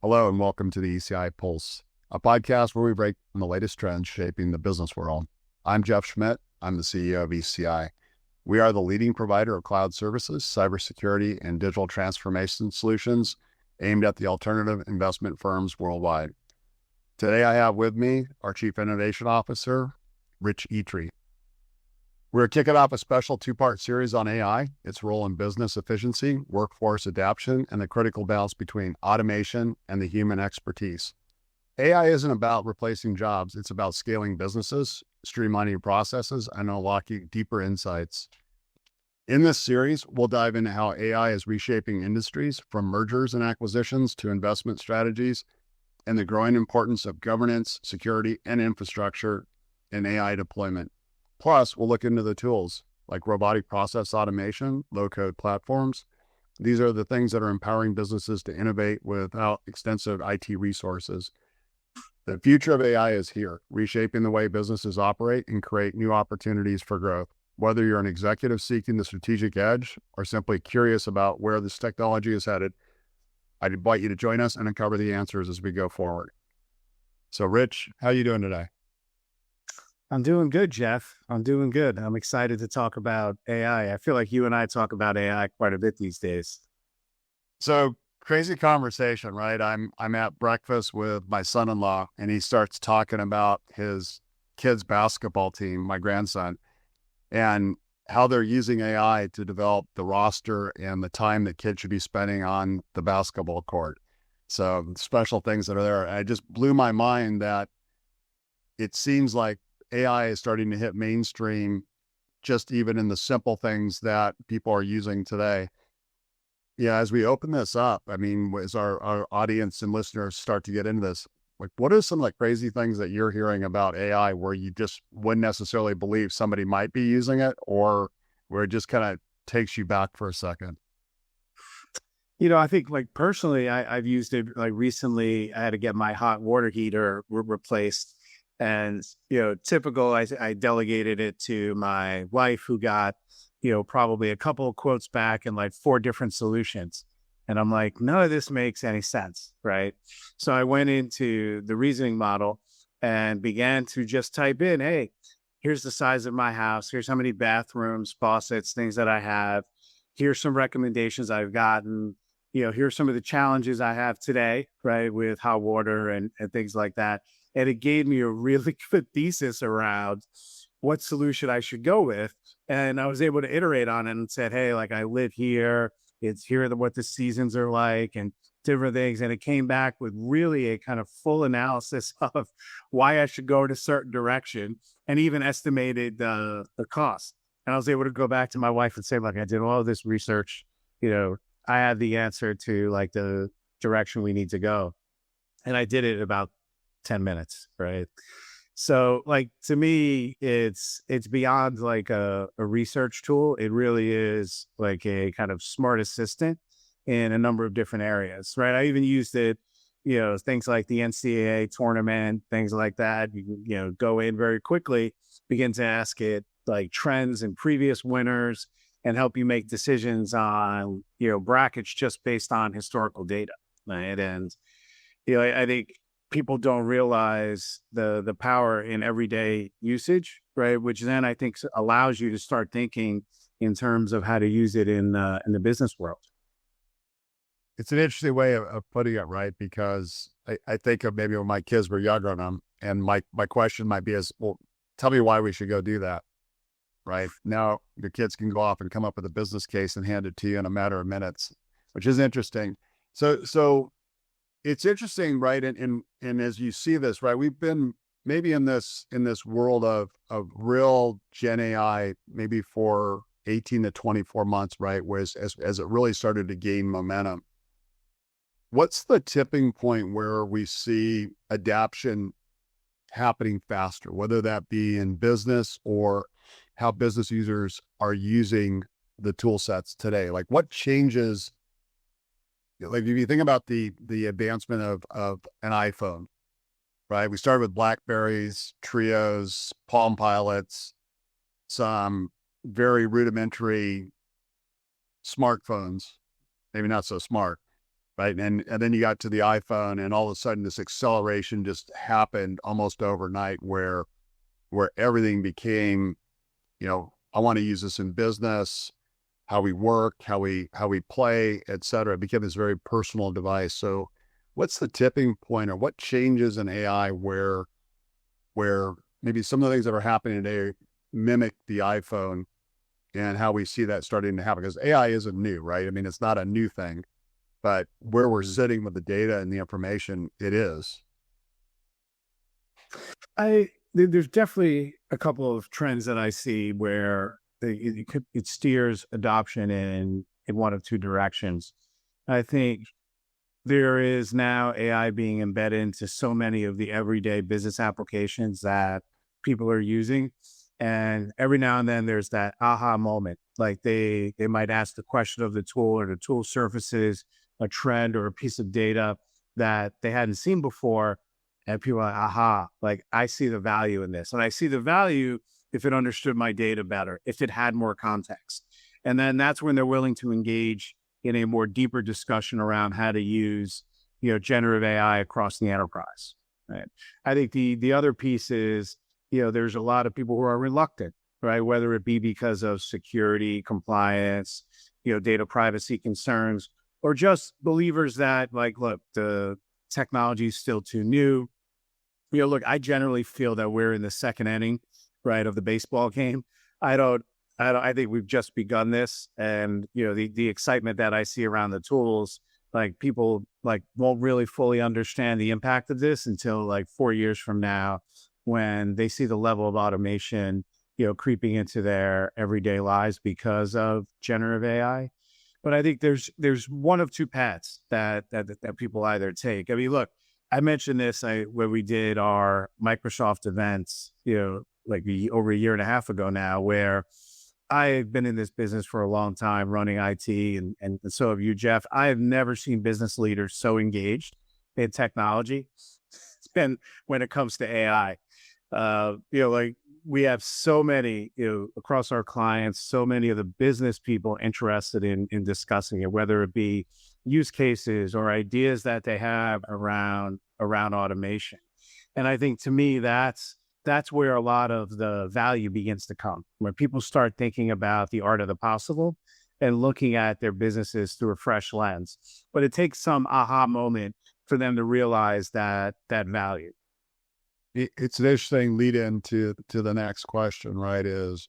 Hello and welcome to the ECI Pulse, a podcast where we break down the latest trends shaping the business world. I'm Jeff Schmidt. I'm the CEO of ECI. We are the leading provider of cloud services, cybersecurity, and digital transformation solutions aimed at the alternative investment firms worldwide. Today I have with me our Chief Innovation Officer, Rich Itri. We're kicking off a special two-part series on AI, its role in business efficiency, workforce adaptation, and the critical balance between automation and the human expertise. AI isn't about replacing jobs. It's about scaling businesses, streamlining processes, and unlocking deeper insights. In this series, we'll dive into how AI is reshaping industries, from mergers and acquisitions to investment strategies, and the growing importance of governance, security, and infrastructure in AI deployment. Plus, we'll look into the tools like robotic process automation, low-code platforms. These are the things that are empowering businesses to innovate without extensive IT resources. The future of AI is here, reshaping the way businesses operate and create new opportunities for growth. Whether you're an executive seeking the strategic edge or simply curious about where this technology is headed, I'd invite you to join us and uncover the answers as we go forward. So, Rich, how are you doing today? I'm doing good, Jeff. I'm doing good. I'm excited to talk about AI. I feel like you and I talk about AI quite a bit these days. So crazy conversation, right? I'm at breakfast with my son-in-law and he starts talking about his kids' basketball team, my grandson, and how they're using AI to develop the roster and the time that kids should be spending on the basketball court. So special things that are there. And it just blew my mind that it seems like AI is starting to hit mainstream, just even in the simple things that people are using today. Yeah, as we open this up, I mean, as our audience and listeners start to get into this, like, what are some of the crazy things that you're hearing about AI where you just wouldn't necessarily believe somebody might be using it, or where it just kind of takes you back for a second? I think like personally, I've used it like recently. I had to get my hot water heater replaced. And, typical, I delegated it to my wife who got, probably a couple of quotes back and like 4 different solutions. And I'm like, none of this makes any sense, right? So I went into the reasoning model and began to just type in, hey, here's the size of my house. Here's how many bathrooms, faucets, things that I have. Here's some recommendations I've gotten. Here's some of the challenges I have today, right, with hot water and things like that. And it gave me a really good thesis around what solution I should go with. And I was able to iterate on it and said, hey, like I live here, it's here what the seasons are like and different things. And it came back with really a kind of full analysis of why I should go in a certain direction and even estimated the cost. And I was able to go back to my wife and say, like, I did all of this research, I had the answer to like the direction we need to go. And I did it in about 10 minutes, right? So like, to me, it's beyond like a research tool. It really is like a kind of smart assistant in a number of different areas, right? I even used it, things like the NCAA tournament, things like that. You can, go in very quickly, begin to ask it like trends and previous winners and help you make decisions on, brackets just based on historical data, right? And, I think people don't realize the power in everyday usage, right? Which then I think allows you to start thinking in terms of how to use it in the business world. It's an interesting way of putting it, right? Because I think of maybe when my kids were younger and my question might be well, tell me why we should go do that, right? Now your kids can go off and come up with a business case and hand it to you in a matter of minutes, which is interesting. So it's interesting, right? And as you see this, right, we've been maybe in this world of real Gen AI, maybe for 18 to 24 months, right? Whereas as it really started to gain momentum, what's the tipping point where we see adaptation happening faster, whether that be in business or how business users are using the tool sets today? Like what changes? Like if you think about the advancement of an iPhone, right? We started with Blackberries, Trios, Palm Pilots, some very rudimentary smartphones, maybe not so smart. right? And then you got to the iPhone, and all of a sudden this acceleration just happened almost overnight, where everything became, I want to use this in business, how we work, how we play, et cetera. It became this very personal device. So what's the tipping point, or what changes in AI where maybe some of the things that are happening today mimic the iPhone, and how we see that starting to happen? Because AI isn't new, right? I mean, it's not a new thing, but where we're sitting with the data and the information, it is. There's definitely a couple of trends that I see where it steers adoption in one of two directions. I think there is now AI being embedded into so many of the everyday business applications that people are using. And every now and then there's that aha moment. Like they might ask the question of the tool, or the tool surfaces a trend or a piece of data that they hadn't seen before. And people are like, aha, like I see the value in this. And I see the value if it understood my data better, if it had more context. And then that's when they're willing to engage in a more deeper discussion around how to use, generative AI across the enterprise. Right. I think the other piece is, there's a lot of people who are reluctant, right? Whether it be because of security, compliance, data privacy concerns, or just believers that like, look, the technology is still too new. Look, I generally feel that we're in the second inning, right, of the baseball game. I think we've just begun this, and the excitement that I see around the tools, like people like won't really fully understand the impact of this until like 4 years from now, when they see the level of automation, creeping into their everyday lives because of generative AI. But I think there's one of two paths that people either take. I mean, look, I mentioned this when we did our Microsoft events, like over a year and a half ago now, where I've been in this business for a long time running IT, and so have you, Jeff. I have never seen business leaders so engaged in technology. It's been when it comes to AI. Like we have so many, across our clients, so many of the business people interested in discussing it, whether it be use cases or ideas that they have around automation. And I think, to me, that's where a lot of the value begins to come, when people start thinking about the art of the possible and looking at their businesses through a fresh lens. But it takes some aha moment for them to realize that value. It's an interesting lead in to the next question, right? Is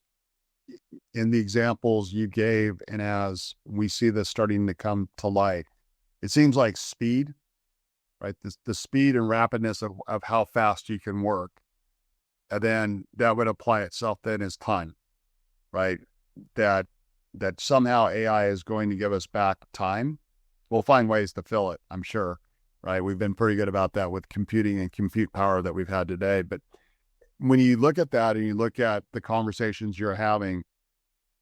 in the examples you gave, and as we see this starting to come to light, it seems like speed, right? The speed and rapidness of how fast you can work. And then that would apply itself then as time, right? That somehow AI is going to give us back time. We'll find ways to fill it, I'm sure. Right. We've been pretty good about that with computing and compute power that we've had today. But when you look at that and you look at the conversations you're having,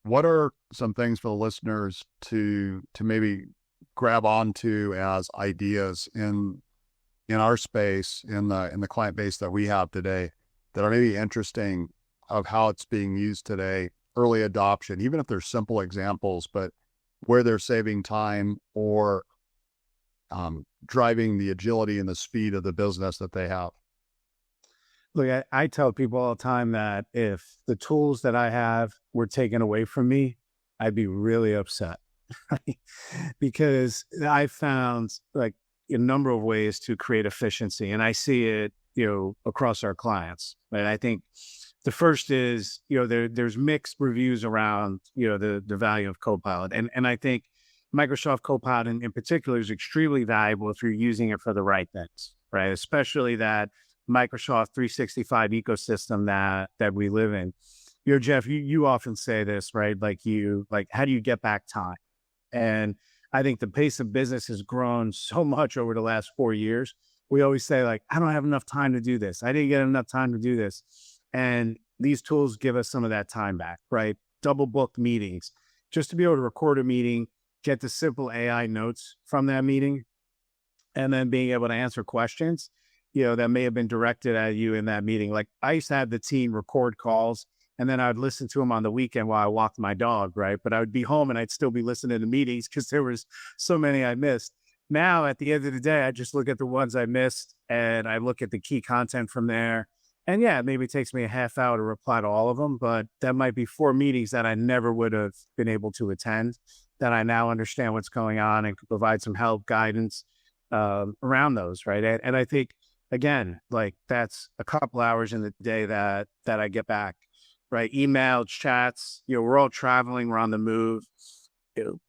what are some things for the listeners to maybe grab onto as ideas in our space, in the client base that we have today, that are maybe interesting of how it's being used today, early adoption, even if they're simple examples, but where they're saving time or driving the agility and the speed of the business that they have? Look, I tell people all the time that if the tools that I have were taken away from me, I'd be really upset. Because I found like a number of ways to create efficiency, and I see it, across our clients. And I think the first is, there's mixed reviews around, the value of Copilot. And I think Microsoft Copilot in particular is extremely valuable if you're using it for the right things, right? Especially that Microsoft 365 ecosystem that we live in. Jeff, you often say this, right? Like how do you get back time? And I think the pace of business has grown so much over the last 4 years. We always say like, I don't have enough time to do this. I didn't get enough time to do this. And these tools give us some of that time back, right? Double booked meetings, just to be able to record a meeting, get the simple AI notes from that meeting, and then being able to answer questions, that may have been directed at you in that meeting. Like I used to have the team record calls, and then I'd listen to them on the weekend while I walked my dog, right? But I would be home and I'd still be listening to meetings because there was so many I missed. Now, at the end of the day, I just look at the ones I missed and I look at the key content from there. And yeah, maybe it takes me a half hour to reply to all of them, but that might be 4 meetings that I never would have been able to attend, that I now understand what's going on and can provide some help, guidance around those. Right. And I think, again, like that's a couple hours in the day that I get back, right? Email, chats, we're all traveling, we're on the move.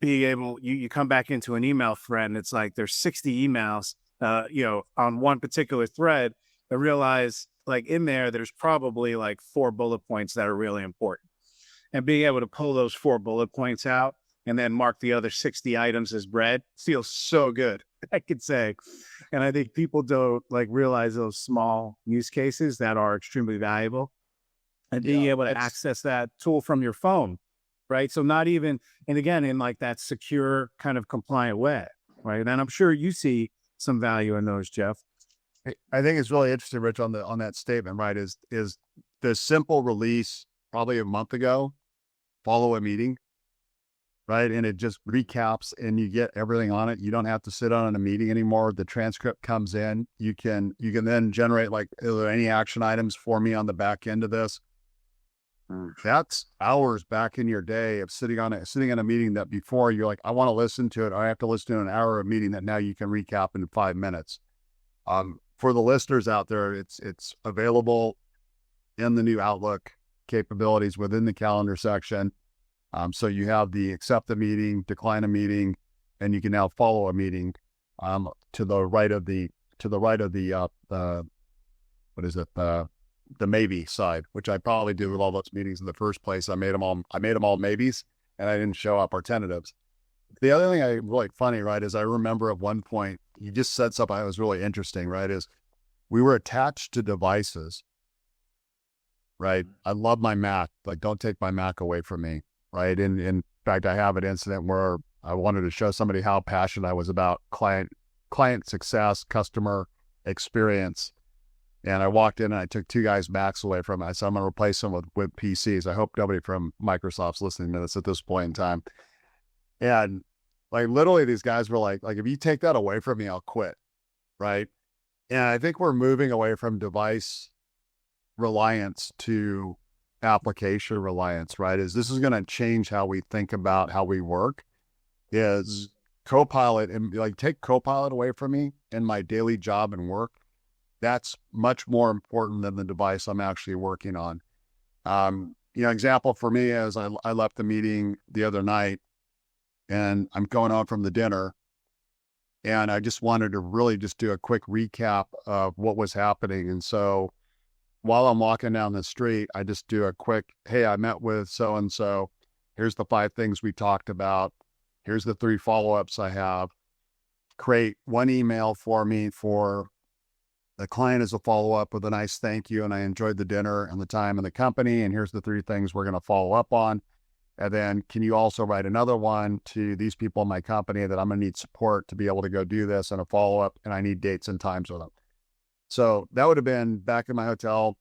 Being able, you come back into an email thread and it's like there's 60 emails, on one particular thread. I realize like in there's probably like 4 bullet points that are really important. And being able to pull those 4 bullet points out and then mark the other 60 items as read feels so good, I could say. And I think people don't like realize those small use cases that are extremely valuable, and being able to access that tool from your phone, right? So not even, and again, in like that secure kind of compliant way, right? And I'm sure you see some value in those, Jeff. I think it's really interesting, Rich, on that statement, right? Is the simple release probably a month ago, follow a meeting, right? And it just recaps and you get everything on it. You don't have to sit on a meeting anymore. The transcript comes in. You can then generate like, are there any action items for me on the back end of this? That's hours back in your day of sitting in a meeting that before you're like, I want to listen to it. I have to listen to an hour of meeting that now you can recap in 5 minutes. For the listeners out there, it's available in the new Outlook capabilities within the calendar section. So you have the accept a meeting, decline a meeting, and you can now follow a meeting to the right of the the maybe side, which I probably do with all those meetings in the first place. I made them all maybes, and I didn't show up our tentatives. The other thing I really funny, right, is I remember at one point, you just said something that was really interesting, right, is we were attached to devices, right? I love my Mac, like don't take my Mac away from me, right? And in fact, I have an incident where I wanted to show somebody how passionate I was about client success, customer experience. And I walked in and I took 2 guys' Macs away from it. I said, I'm going to replace them with PCs. I hope nobody from Microsoft's listening to this at this point in time. And like literally these guys were like, if you take that away from me, I'll quit. Right. And I think we're moving away from device reliance to application reliance, right? This is going to change how we think about how we work. Is Copilot, and like take Copilot away from me in my daily job and work. That's much more important than the device I'm actually working on. Example for me is I left the meeting the other night and I'm going home from the dinner, and I just wanted to really just do a quick recap of what was happening. And so while I'm walking down the street, I just do a quick, hey, I met with so-and-so. Here's the 5 things we talked about. Here's the 3 follow-ups I have. Create 1 email for me for the client as a follow-up with a nice thank you. And I enjoyed the dinner and the time in the company. And here's the 3 things we're going to follow up on. And then can you also write another one to these people in my company that I'm going to need support to be able to go do this and a follow-up, and I need dates and times with them. So that would have been back in my hotel,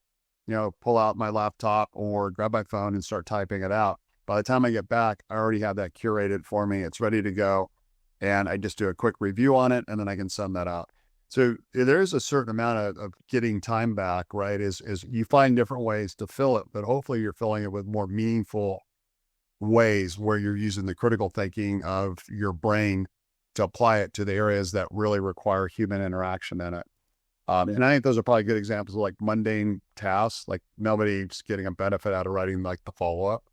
pull out my laptop or grab my phone and start typing it out. By the time I get back, I already have that curated for me. It's ready to go. And I just do a quick review on it, and then I can send that out. So there's a certain amount of getting time back, right? Is you find different ways to fill it, but hopefully you're filling it with more meaningful ways where you're using the critical thinking of your brain to apply it to the areas that really require human interaction in it. And I think those are probably good examples of like mundane tasks, like nobody's getting a benefit out of writing like the follow-up.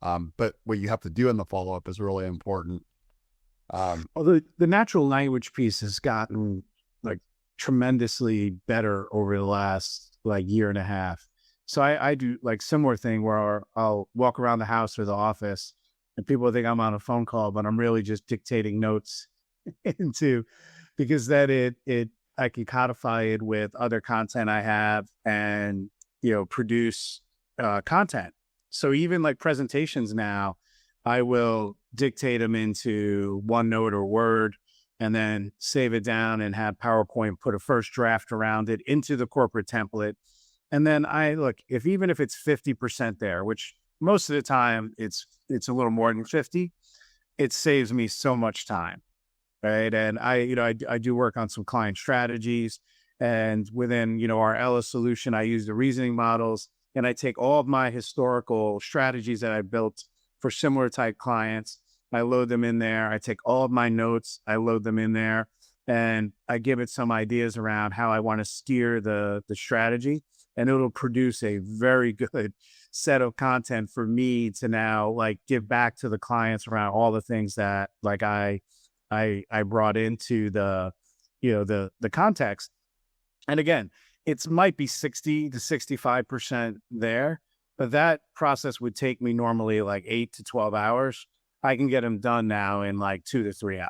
But what you have to do in the follow-up is really important. Well, the natural language piece has gotten like tremendously better over the last like year and a half. So I do like similar thing where I'll walk around the house or the office and people think I'm on a phone call, but I'm really just dictating notes because then I can codify it with other content I have and, produce content. So even like presentations now, I will dictate them into OneNote or Word and then save it down and have PowerPoint put a first draft around it into the corporate template. And then even if it's 50% there, which most of the time it's a little more than 50, it saves me so much time. right? And I do work on some client strategies, and within, our Ella solution, I use the reasoning models, and I take all of my historical strategies that I built for similar type clients. I load them in there. I take all of my notes, I load them in there, and I give it some ideas around how I want to steer the strategy, and it'll produce a very good set of content for me to now like give back to the clients around all the things that like I brought into the context. And again, it might be 60 to 65% there, but that process would take me normally like 8 to 12 hours. I can get them done now in like 2 to 3 hours,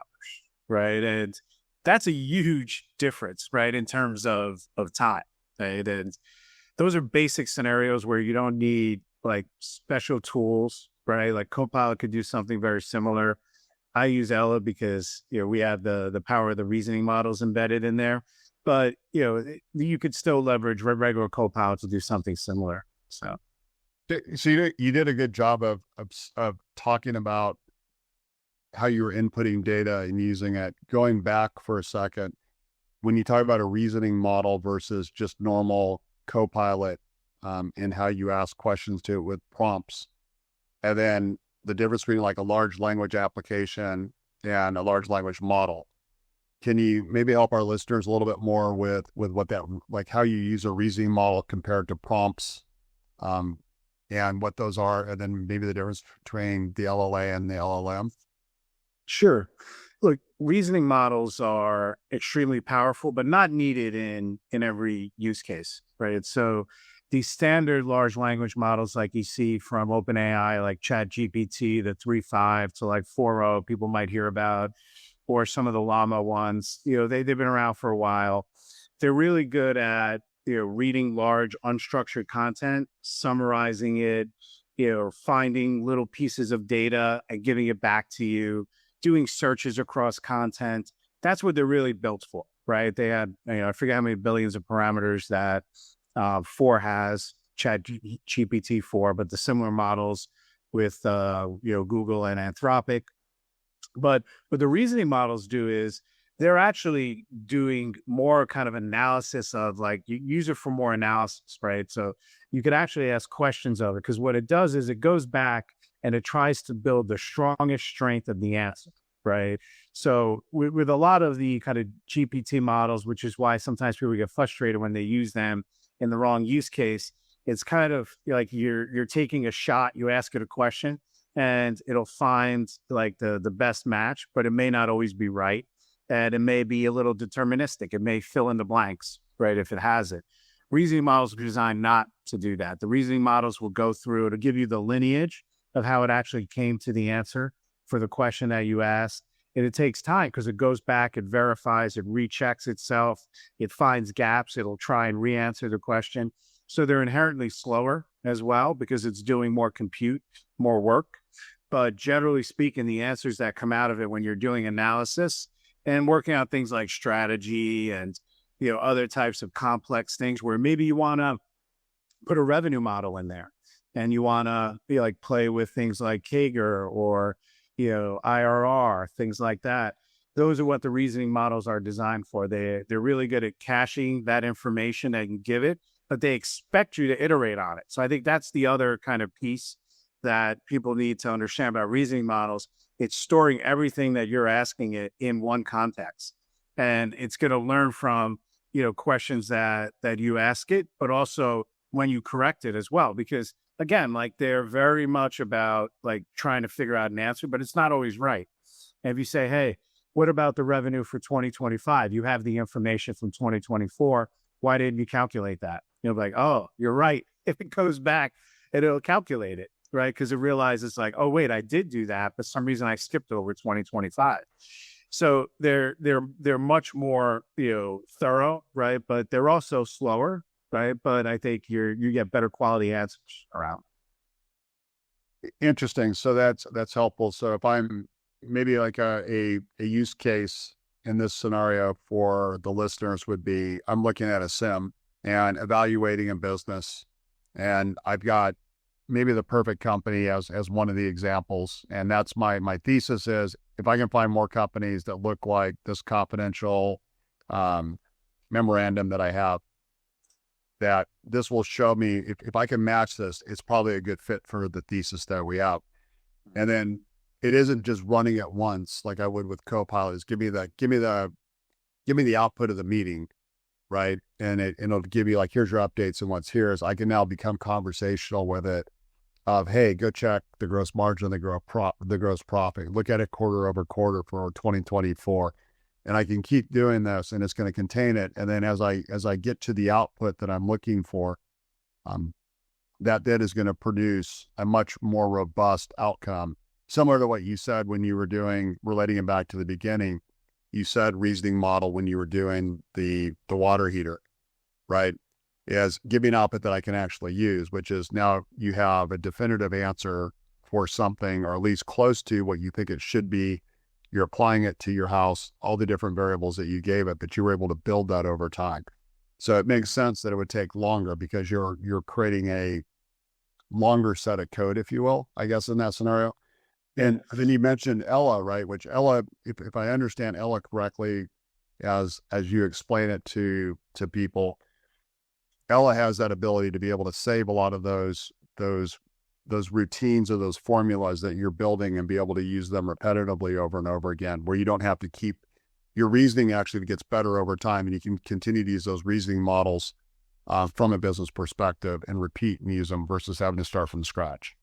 right? And that's a huge difference, right, in terms of time, right? And those are basic scenarios where you don't need like special tools, right? Like Copilot could do something very similar. I use Ella because, we have the power of the reasoning models embedded in there. But, you could still leverage regular Copilot to do something similar. So you did a good job of talking about how you were inputting data and using it. Going back for a second, when you talk about a reasoning model versus just normal Copilot, and how you ask questions to it with prompts, and then the difference between like a large language application and a large language model. Can you maybe help our listeners a little bit more with what that, like how you use a reasoning model compared to prompts, and what those are, and then maybe the difference between the LLA and the LLM? Sure. Look, reasoning models are extremely powerful, but not needed in every use case, right? So these standard large language models like you see from OpenAI, like ChatGPT, the 3.5 to like 4.0, people might hear about, or some of the Llama ones, they've been around for a while. They're really good at, reading large unstructured content, summarizing it, finding little pieces of data and giving it back to you, doing searches across content. That's what they're really built for, right? They had, I forget how many billions of parameters that 4 has, ChatGPT 4, but the similar models with, Google and Anthropic. But what the reasoning models do is they're actually doing more kind of analysis of like, you use it for more analysis, right? So you could actually ask questions of it, because what it does is it goes back and it tries to build the strongest strength of the answer, right? So with a lot of the kind of GPT models, which is why sometimes people get frustrated when they use them in the wrong use case, it's kind of like you're taking a shot, you ask it a question, and it'll find like the best match, but it may not always be right. And it may be a little deterministic. It may fill in the blanks, right, if it has it. Reasoning models are designed not to do that. The reasoning models will go through, it'll give you the lineage of how it actually came to the answer for the question that you asked. And it takes time because it goes back, it verifies, it rechecks itself, it finds gaps, it'll try and re-answer the question. So they're inherently slower as well because it's doing more compute, more work. But generally speaking, the answers that come out of it when you're doing analysis and working out things like strategy and, other types of complex things where maybe you want to put a revenue model in there and you want to be like play with things like CAGR or, IRR, things like that. Those are what the reasoning models are designed for. They're really good at caching that information that you can give it, but they expect you to iterate on it. So I think that's the other kind of piece that people need to understand about reasoning models. It's storing everything that you're asking it in one context. And it's going to learn from, questions that you ask it, but also when you correct it as well. Because again, like they're very much about like trying to figure out an answer, but it's not always right. And if you say, hey, what about the revenue for 2025? You have the information from 2024. Why didn't you calculate that? You'll be like, oh, you're right. If it goes back, it'll calculate it, right? Because it realizes like, oh, wait, I did do that, but for some reason I skipped over 2025. So they're much more, thorough, right? But they're also slower, right? But I think you get better quality answers around. Interesting. So that's helpful. So if I'm maybe like a use case in this scenario for the listeners would be, I'm looking at a SIM and evaluating a business, and I've got maybe the perfect company as one of the examples. And that's my thesis is if I can find more companies that look like this confidential memorandum that I have, that this will show me if I can match this, it's probably a good fit for the thesis that we have. And then it isn't just running at once like I would with Copilot. Is give me the output of the meeting, right? And it'll give you like, here's your updates and what's here is I can now become conversational with it of, hey, go check the gross margin, the gross profit, look at it quarter over quarter for 2024. And I can keep doing this and it's going to contain it. And then as I get to the output that I'm looking for, that then is going to produce a much more robust outcome. Similar to what you said when you were relating it back to the beginning, you said reasoning model when you were doing the water heater, right? Is give me an output that I can actually use, which is now you have a definitive answer for something, or at least close to what you think it should be. You're applying it to your house, all the different variables that you gave it, but you were able to build that over time. So it makes sense that it would take longer because you're creating a longer set of code, if you will, I guess, in that scenario. And then you mentioned Ella, right? Which Ella, if I understand Ella correctly, as you explain it to people, Ella has that ability to be able to save a lot of those routines or those formulas that you're building and be able to use them repetitively over and over again, where you don't have to keep your reasoning actually gets better over time, and you can continue to use those reasoning models from a business perspective and repeat and use them versus having to start from scratch.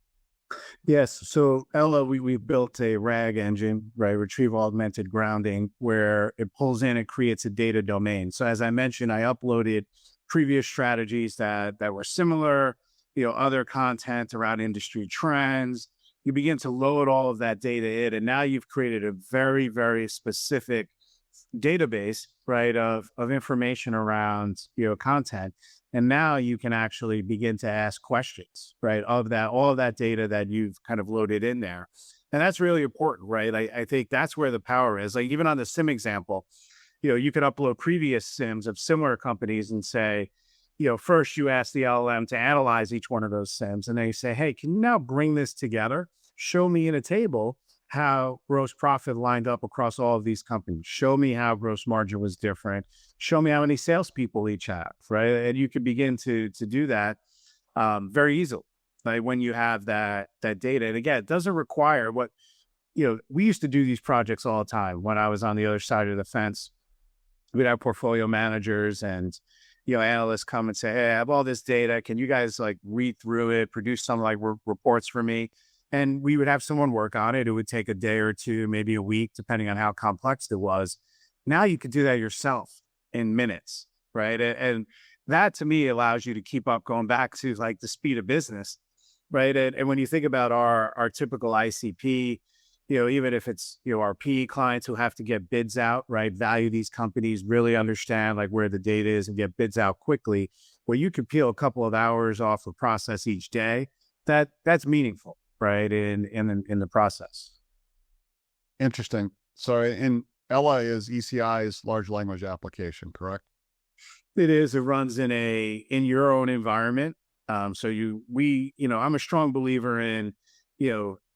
Yes. So Ella, we've built a RAG engine, right? Retrieval augmented grounding, where it pulls in and creates a data domain. So as I mentioned, I uploaded previous strategies that were similar, other content around industry trends. You begin to load all of that data in, and now you've created a very, very specific database, right, of information around, content. And now you can actually begin to ask questions, right, of all of that data that you've kind of loaded in there. And that's really important, right? I think that's where the power is. Like even on the SIM example, you could upload previous SIMs of similar companies and say, first you ask the LLM to analyze each one of those SIMs. And then you say, hey, can you now bring this together? Show me in a table how gross profit lined up across all of these companies. Show me how gross margin was different. Show me how many salespeople each have, right? And you can begin to do that very easily, like when you have that data. And again, it doesn't require we used to do these projects all the time when I was on the other side of the fence. We'd have portfolio managers and analysts come and say, hey, I have all this data. Can you guys like read through it, produce some like reports for me? And we would have someone work on it. It would take a day or two, maybe a week, depending on how complex it was. Now you could do that yourself in minutes, right? And that to me allows you to keep up, going back to like the speed of business, right? And when you think about our typical ICP, even if it's, our PE clients who have to get bids out, right? Value these companies, really understand like where the data is and get bids out quickly, where you could peel a couple of hours off a process each day. That's meaningful, right? In the process. Interesting. So in Ella is ECI's large language application, correct? It is. It runs in your own environment. I'm a strong believer in,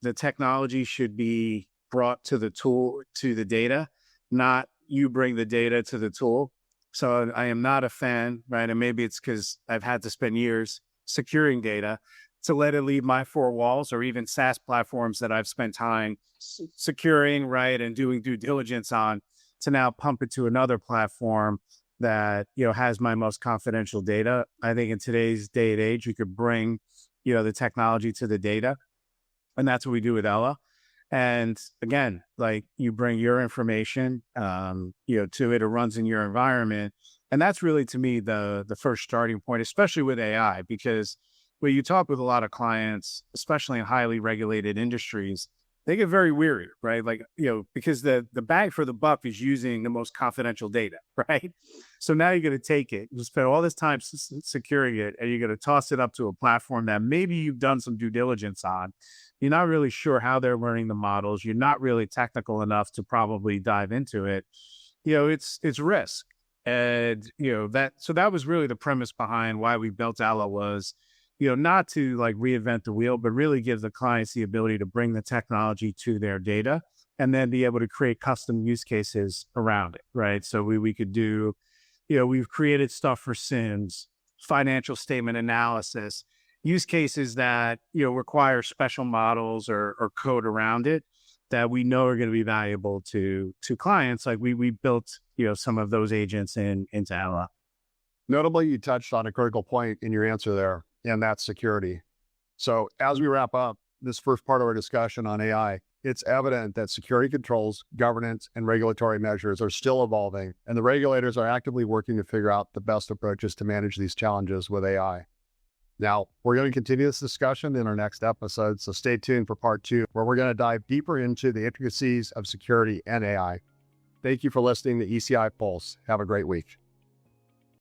the technology should be brought to the data, not you bring the data to the tool. So I am not a fan, right? And maybe it's because I've had to spend years securing data to let it leave my four walls, or even SaaS platforms that I've spent time securing, right, and doing due diligence on, to now pump it to another platform that, has my most confidential data. I think in today's day and age, you could bring, the technology to the data. And that's what we do with Ella. And again, like you bring your information, to it, it runs in your environment. And that's really, to me, the first starting point, especially with AI, because when you talk with a lot of clients, especially in highly regulated industries, they get very weary, right? Like, because the bang for the buck is using the most confidential data, right? So now you're going to take it, you spend all this time securing it, and you're going to toss it up to a platform that maybe you've done some due diligence on. You're not really sure how they're learning the models. You're not really technical enough to probably dive into it. It's risk. And, that was really the premise behind why we built Ella was, not to like reinvent the wheel, but really give the clients the ability to bring the technology to their data and then be able to create custom use cases around it, right? So we could do, we've created stuff for SIMs, financial statement analysis, use cases that, require special models or code around it that we know are going to be valuable to clients. Like we built, some of those agents into Ella. Notably, you touched on a critical point in your answer there, and that's security. So as we wrap up this first part of our discussion on AI, it's evident that security controls, governance, and regulatory measures are still evolving, and the regulators are actively working to figure out the best approaches to manage these challenges with AI. Now, we're going to continue this discussion in our next episode, so stay tuned for part 2, where we're going to dive deeper into the intricacies of security and AI. Thank you for listening to ECI Pulse. Have a great week.